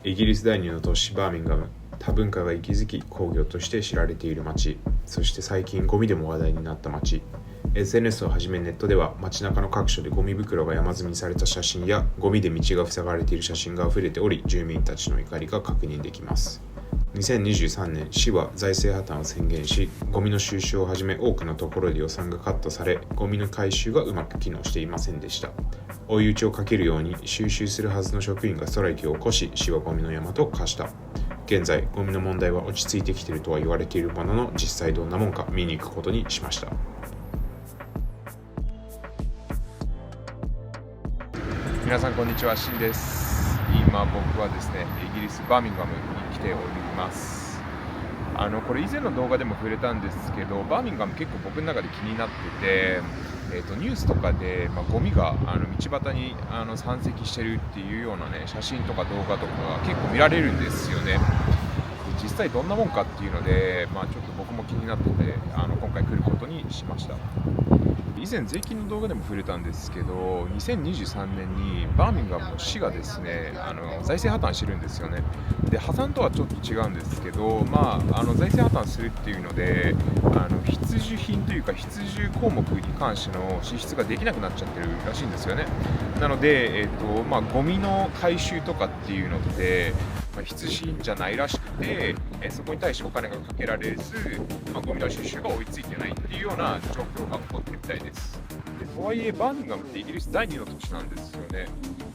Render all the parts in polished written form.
イギリス第二の都市バーミンガム、多文化が息づき工業として知られている街、そして最近ゴミでも話題になった街。 SNS をはじめネットでは街中の各所でゴミ袋が山積みされた写真やゴミで道が塞がれている写真が溢れており、住民たちの怒りが確認できます。2023年、市は財政破綻を宣言し、ゴミの収集をはじめ多くのところで予算がカットされ、ゴミの回収がうまく機能していませんでした。追い打ちをかけるように収集するはずの職員がストライキを起こし、市はゴミの山と化した。現在、ゴミの問題は落ち着いてきているとは言われているものの、実際どんなもんか見に行くことにしました。皆さんこんにちは、シンです。今僕はですね、イギリスバーミンガムに来ております。これ以前の動画でも触れたんですけど、バーミンガム結構僕の中で気になってて、ニュースとかで、ゴミが道端に山積してるっていうようなね、写真とか動画とかが結構見られるんですよね。で実際どんなもんかっていうので、ちょっと僕も気になってて、今回来ることにしました。以前税金の動画でも触れたんですけど、2023年にバーミンガムの市がですね、財政破綻してるんですよね。で破産とはちょっと違うんですけど、財政破綻するっていうので、必需品というか必需項目に関しての支出ができなくなっちゃってるらしいんですよね。なので、ゴミの回収とかっていうのって必需品じゃないらしくて、そこに対してお金がかけられず、ゴミの収集が追いついてないっていうような状況が起こってるみたいです。とはいえ、バーミンガムってイギリス第2の都市なんですよね。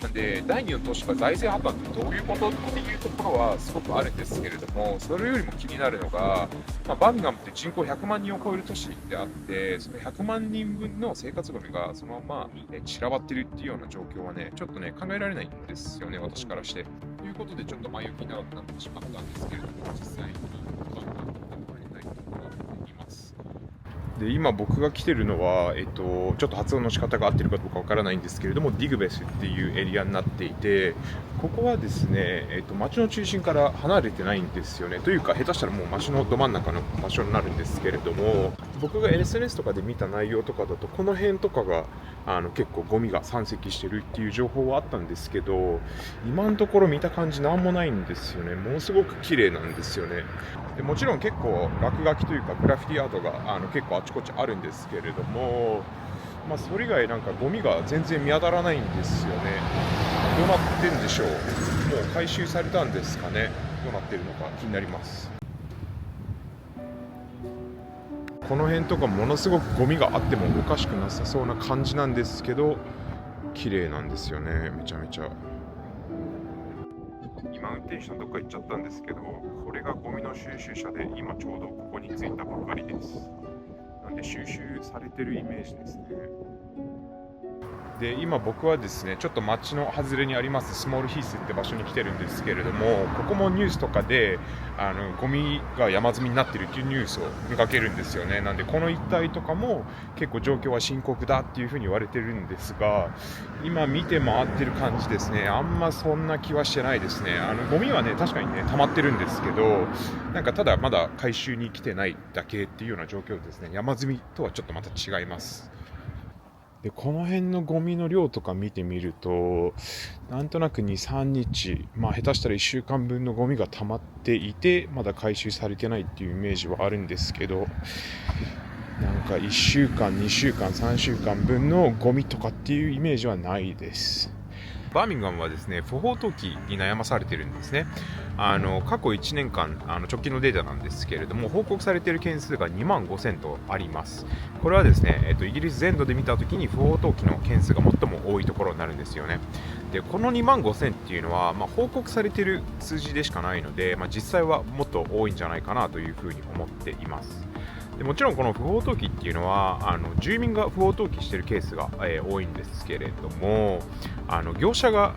なんで、第2の都市が財政破綻ってどういうことっていうところはすごくあるんですけれども、それよりも気になるのが、バーミンガムって人口100万人を超える都市であって、その100万人分の生活ゴミがそのまま散らばってるっていうような状況はね、ちょっとね、考えられないんですよね、私からして。ということで、ちょっと前置き長くなってしまったんですけれども、実際にバーミンガムに来れないと思っています。で今僕が来てるのは、ちょっと発音の仕方が合ってるかどうかわからないんですけれども、ディグベスっていうエリアになっていて、ここはですね、街の中心から離れてないんですよね。というか下手したらもう街のど真ん中の場所になるんですけれども、僕が SNS とかで見た内容とかだと、この辺とかが結構ゴミが山積してるっていう情報はあったんですけど、今のところ見た感じなんもないんですよね。ものすごく綺麗なんですよね。でもちろん結構落書きというかグラフィティアートが結構あちこちあるんですけれども、それ以外なんかゴミが全然見当たらないんですよね。どうなってんでしょう。もう回収されたんですかね。どうなってるのか気になります。この辺とかものすごくゴミがあってもおかしくなさそうな感じなんですけど、綺麗なんですよね。めちゃめちゃ。今運転手さんどっか行っちゃったんですけど、これがゴミの収集車で、今ちょうどここに着いたばかりです。なんで収集されてるイメージですね。で今僕はですね、ちょっと街の外れにありますスモールヒースって場所に来てるんですけれども、ここもニュースとかでゴミが山積みになってるっていうニュースを見かけるんですよね。なんでこの一帯とかも結構状況は深刻だっていうふうに言われてるんですが、今見て回ってる感じですね、あんまそんな気はしてないですね。ゴミはね、確かにね溜まってるんですけど、なんかただまだ回収に来てないだけっていうような状況ですね。山積みとはちょっとまた違います。でこの辺のゴミの量とか見てみると、なんとなく2、3日、下手したら1週間分のゴミが溜まっていて、まだ回収されてないっていうイメージはあるんですけど、なんか1週間、2週間、3週間分のゴミとかっていうイメージはないです。バーミンガムはですね、不法投棄に悩まされてるんですね。過去1年間、直近のデータなんですけれども、報告されている件数が2万5000とあります。これはですね、イギリス全土で見たときに不法投棄の件数が最も多いところになるんですよね。で、この2万5000っていうのは、報告されている数字でしかないので、実際はもっと多いんじゃないかなというふうに思っています。でもちろんこの不法投棄っていうのは住民が不法投棄しているケースが、多いんですけれども、業者が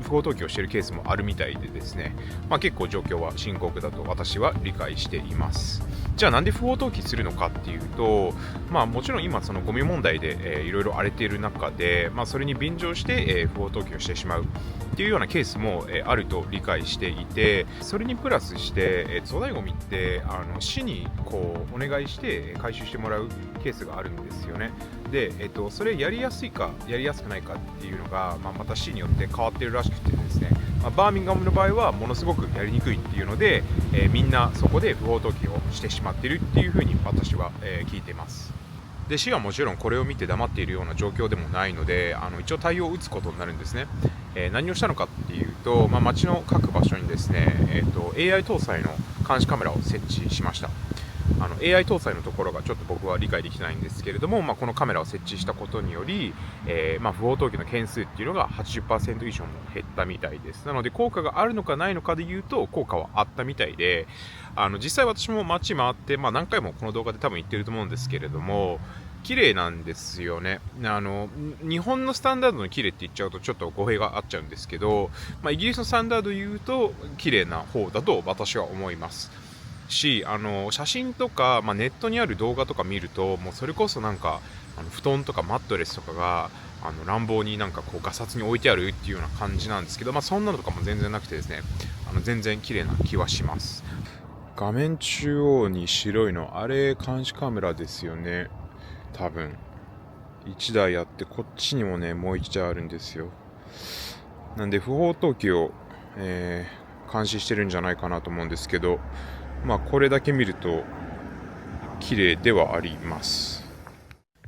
不法投棄をしているケースもあるみたいでですね、結構状況は深刻だと私は理解しています。じゃあなんで不法投棄するのかっていうと、もちろん今そのゴミ問題で、いろいろ荒れている中で、それに便乗して、不法投棄をしてしまうっていうようなケースも、あると理解していて、それにプラスして、粗大ゴミって市にこうお願いして回収してもらうケースがあるんですよね。で、それやりやすいかやりやすくないかっていうのが、また市によって変わってるらしくてですね、バーミンガムの場合はものすごくやりにくいっていうので、みんなそこで不法投棄をしてしまっているっていうふうに私は、聞いています。で市はもちろんこれを見て黙っているような状況でもないので、一応対応を打つことになるんですね。何をしたのかっていうと、街の各場所にですね、AI 搭載の監視カメラを設置しました。AI 搭載のところがちょっと僕は理解できてないんですけれども、このカメラを設置したことにより、不法投棄の件数っていうのが 80% 以上も減ったみたいです。なので効果があるのかないのかでいうと効果はあったみたいで、実際私も街回って、何回もこの動画で多分言ってると思うんですけれども、綺麗なんですよね。日本のスタンダードの綺麗って言っちゃうとちょっと語弊があっちゃうんですけど、イギリスのスタンダード言うと綺麗な方だと私は思いますし、写真とか、ネットにある動画とか見ると、もうそれこそなんか布団とかマットレスとかが乱暴になんかこうガサツに置いてあるっていうような感じなんですけど、そんなのとかも全然なくてですね、全然綺麗な気はします。画面中央に白いの、あれ監視カメラですよね。多分1台あって、こっちにもねもう1台あるんですよ。なんで不法投棄を、監視してるんじゃないかなと思うんですけど、これだけ見ると綺麗ではあります。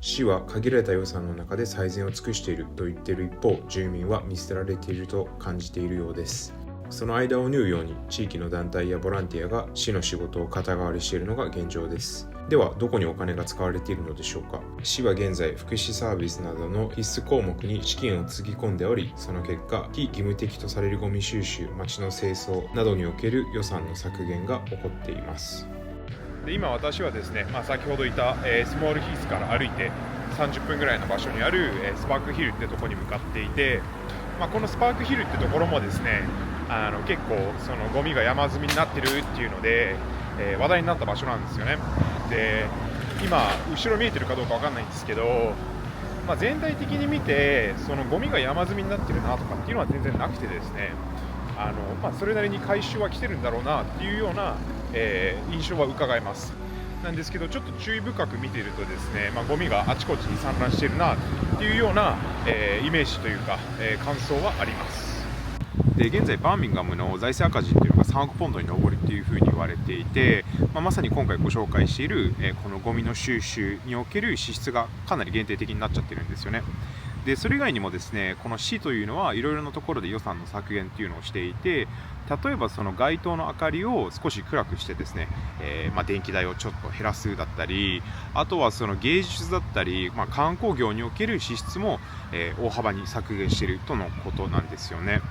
市は限られた予算の中で最善を尽くしていると言っている一方、住民は見捨てられていると感じているようです。その間を縫うように地域の団体やボランティアが市の仕事を肩代わりしているのが現状です。ではどこにお金が使われているのでしょうか。市は現在福祉サービスなどの必須項目に資金をつぎ込んでおり、その結果非義務的とされるゴミ収集、街の清掃などにおける予算の削減が起こっています。で今私はですね、先ほどいた、スモールヒースから歩いて30分ぐらいの場所にある、スパークヒルってところに向かっていて、このスパークヒルってところもですね、結構そのゴミが山積みになってるっていうので、話題になった場所なんですよね。で今後ろ見えてるかどうかわかんないんですけど、全体的に見てそのゴミが山積みになってるなとかっていうのは全然なくてですね、それなりに回収は来てるんだろうなっていうような、印象は伺えます。なんですけど、ちょっと注意深く見ているとですね、ゴミがあちこちに散乱しているなっていうような、イメージというか、感想はあります。で現在バーミンガムの財政赤字っていうのが3億ポンドに上るっていうふうに言われていて、まさに今回ご紹介している、このゴミの収集における支出がかなり限定的になっちゃってるんですよね。でそれ以外にもですね、この市というのはいろいろなところで予算の削減っていうのをしていて、例えばその街灯の明かりを少し暗くしてですね、電気代をちょっと減らすだったり、あとはその芸術だったり、観光業における支出も、大幅に削減しているとのことなんですよね。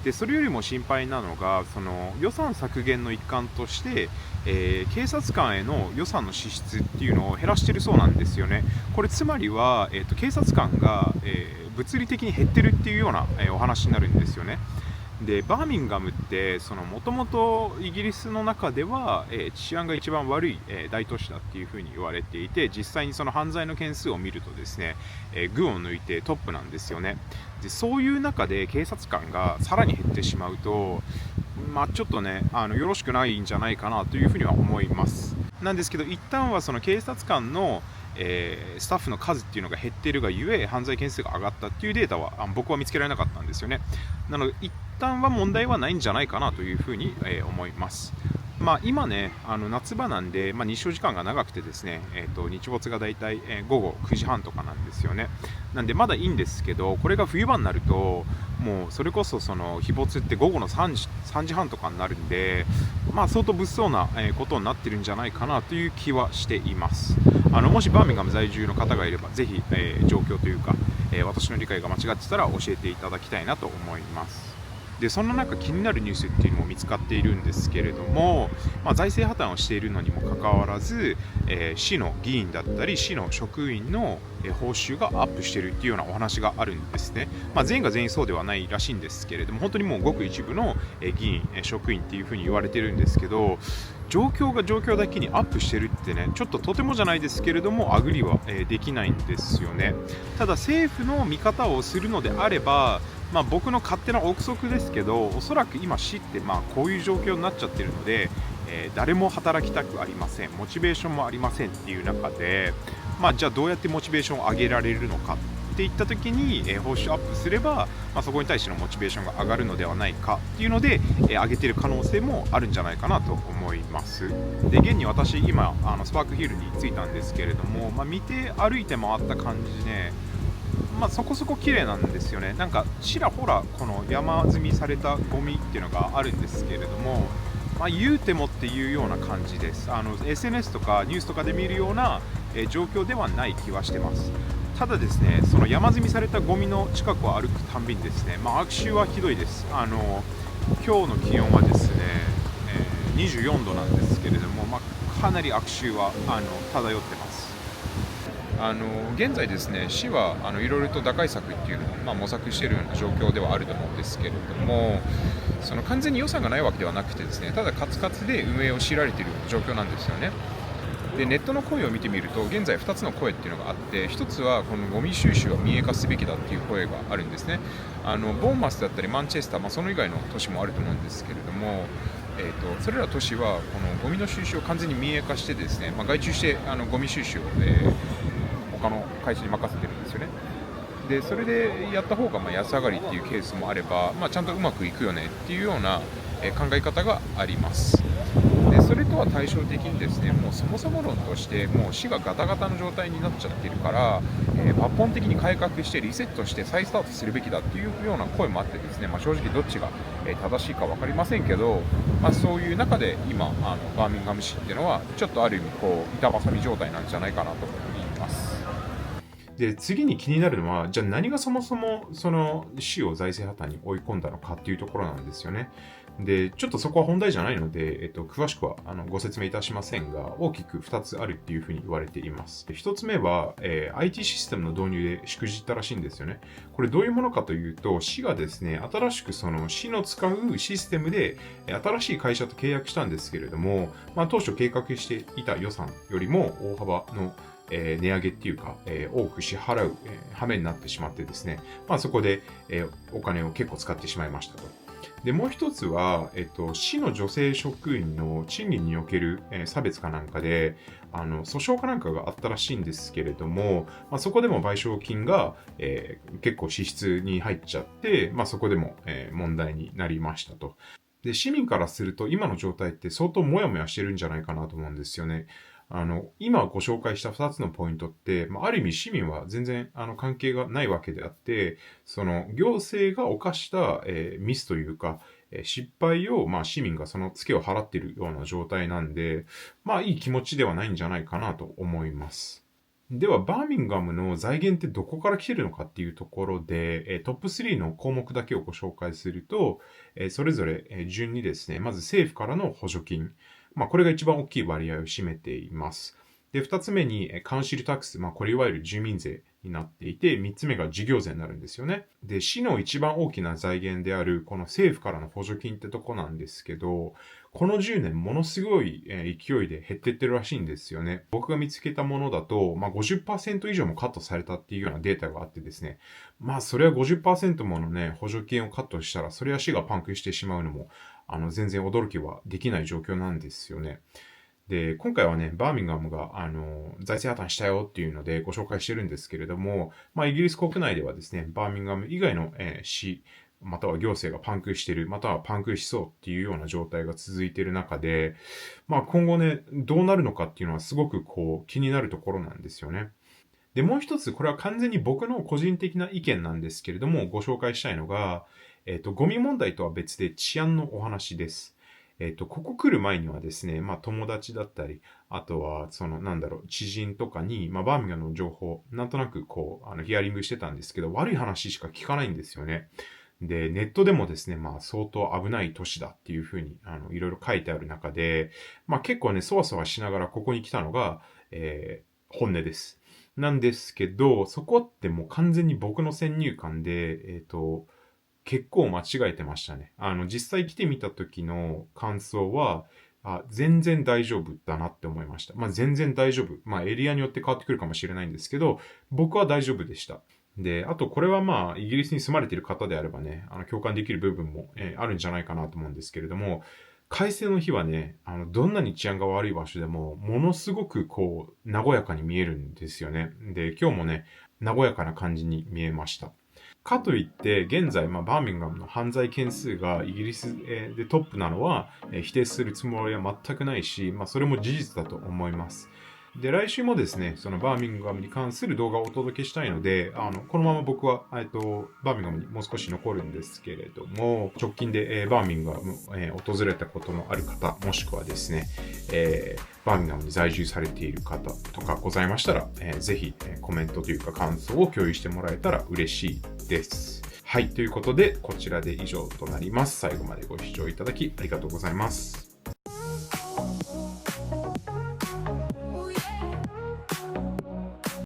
でそれよりも心配なのが、その予算削減の一環として、警察官への予算の支出っていうのを減らしているそうなんですよね。これつまりは、警察官が、物理的に減ってるっていうような、お話になるんですよね。でバーミンガムってもともとイギリスの中では、治安が一番悪い、大都市だっていうふうに言われていて、実際にその犯罪の件数を見るとですね、群を抜いてトップなんですよね。でそういう中で警察官がさらに減ってしまうと、ちょっとねよろしくないんじゃないかなというふうには思います。なんですけど、一旦はその警察官のスタッフの数っていうのが減っているがゆえ犯罪件数が上がったっていうデータは僕は見つけられなかったんですよね。なので一旦は問題はないんじゃないかなというふうに、思います。今ね夏場なんで、日照時間が長くてですね、日没がだいたい午後9時半とかなんですよね。なんでまだいいんですけど、これが冬場になるともうそれこそその日没って午後の3時半とかになるんで、相当物騒なことになってるんじゃないかなという気はしています。もしバーミンガム在住の方がいればぜひ、状況というか、私の理解が間違ってたら教えていただきたいなと思います。でそんな中気になるニュースっていうのも見つかっているんですけれども、財政破綻をしているのにもかかわらず、市の議員だったり市の職員の報酬がアップしているっていうようなお話があるんですね。全員が全員そうではないらしいんですけれども、本当にもうごく一部の議員職員っていうふうに言われてるんですけど、状況が状況だけにアップしてるってね、ちょっととてもじゃないですけれどもアグリはできないんですよね。ただ政府の見方をするのであれば、僕の勝手な憶測ですけど、おそらく今市ってこういう状況になっちゃってるので、誰も働きたくありません、モチベーションもありませんっていう中で、じゃあどうやってモチベーションを上げられるのかっっていった時に、報酬アップすれば、そこに対してのモチベーションが上がるのではないかっていうので、上げてる可能性もあるんじゃないかなと思います。で現に私今スパークヒルに着いたんですけれども、見て歩いて回った感じね、そこそこ綺麗なんですよね。なんかちらほらこの山積みされたゴミっていうのがあるんですけれども、言うてもっていうような感じです。SNS とかニュースとかで見るような、状況ではない気はしてます。ただですね、その山積みされたゴミの近くを歩くたんびにですね、悪臭はひどいです。今日の気温はですね、24度なんですけれども、かなり悪臭は漂ってます。現在ですね、市はいろいろと打開策っていうのを、模索しているような状況ではあると思うんですけれども、その完全に予算がないわけではなくてですね、ただカツカツで運営を強いられている状況なんですよね。でネットの声を見てみると現在2つの声っていうのがあって、1つはこのゴミ収集を民営化すべきだっていう声があるんですね。ボーンマスだったりマンチェスター、その以外の都市もあると思うんですけれども、それら都市はこのゴミの収集を完全に民営化してですね、外注してゴミ収集を、他の会社に任せてるんですよね。でそれでやった方が安上がりっていうケースもあれば、ちゃんとうまくいくよねっていうような考え方があります。でそれとは対照的にですね、もうそもそも論としてもう市がガタガタの状態になっちゃっているから、抜本的に改革してリセットして再スタートするべきだっていうような声もあってですね、正直どっちが正しいか分かりませんけど、そういう中で今バーミンガム市っていうのはちょっとある意味板挟み状態なんじゃないかなと思います。で次に気になるのは、じゃあ何がそもそもその市を財政破綻に追い込んだのかっていうところなんですよね。でちょっとそこは本題じゃないので、詳しくはご説明いたしませんが、大きく2つあるっていうふうに言われています。1つ目は、IT システムの導入でしくじったらしいんですよね。これどういうものかというと、市がですね、新しくその市の使うシステムで新しい会社と契約したんですけれども、当初計画していた予算よりも大幅の値上げっていうか、多く支払う、羽目になってしまってですね、そこで、お金を結構使ってしまいましたと。で、もう一つは、市の女性職員の賃金における、差別かなんかで、訴訟かなんかがあったらしいんですけれども、そこでも賠償金が、結構支出に入っちゃって、そこでも、問題になりましたと。で、市民からすると今の状態って相当モヤモヤしてるんじゃないかなと思うんですよね。今ご紹介した2つのポイントって、ある意味市民は全然関係がないわけであって、その行政が犯した、ミスというか、失敗を、市民がそのツケを払っているような状態なんで、いい気持ちではないんじゃないかなと思います。では、バーミンガムの財源ってどこから来てるのかっていうところで、トップ3の項目だけをご紹介すると、それぞれ順にですね、まず政府からの補助金。これが一番大きい割合を占めています。で、二つ目にカウンシルタックス。これいわゆる住民税になっていて、三つ目が事業税になるんですよね。で、市の一番大きな財源である、この政府からの補助金ってとこなんですけど、この10年ものすごい勢いで減ってってるらしいんですよね。僕が見つけたものだと、50% 以上もカットされたっていうようなデータがあってですね。それは 50% ものね、補助金をカットしたら、それは市がパンクしてしまうのも、全然驚きはできない状況なんですよね。で、今回はね、バーミンガムが、財政破綻したよっていうのでご紹介してるんですけれども、イギリス国内ではですね、バーミンガム以外の、市、または行政がパンクしてる、またはパンクしそうっていうような状態が続いている中で、今後ね、どうなるのかっていうのはすごく気になるところなんですよね。で、もう一つ、これは完全に僕の個人的な意見なんですけれども、ご紹介したいのが、ゴミ問題とは別で治安のお話です。ここ来る前にはですね、友達だったり、あとは、知人とかに、バーミンガムの情報、なんとなくヒアリングしてたんですけど、悪い話しか聞かないんですよね。で、ネットでもですね、相当危ない都市だっていうふうに、いろいろ書いてある中で、結構ね、そわそわしながらここに来たのが、本音です。なんですけど、そこってもう完全に僕の先入観で、結構間違えてましたね。実際来てみた時の感想は、全然大丈夫だなって思いました。全然大丈夫。エリアによって変わってくるかもしれないんですけど、僕は大丈夫でした。で、あとこれはイギリスに住まれている方であればね、共感できる部分も、あるんじゃないかなと思うんですけれども、快晴の日はね、どんなに治安が悪い場所でも、ものすごく和やかに見えるんですよね。で、今日もね、和やかな感じに見えました。かといって、現在、バーミンガムの犯罪件数がイギリスでトップなのは、否定するつもりは全くないし、それも事実だと思います。で、来週もですね、そのバーミンガムに関する動画をお届けしたいので、このまま僕は、バーミンガムにもう少し残るんですけれども、直近で、バーミンガム、訪れたことのある方、もしくはですね、バーミンガムに在住されている方とかございましたら、ぜひ、コメントというか感想を共有してもらえたら嬉しいです。はい、ということで、こちらで以上となります。最後までご視聴いただきありがとうございます。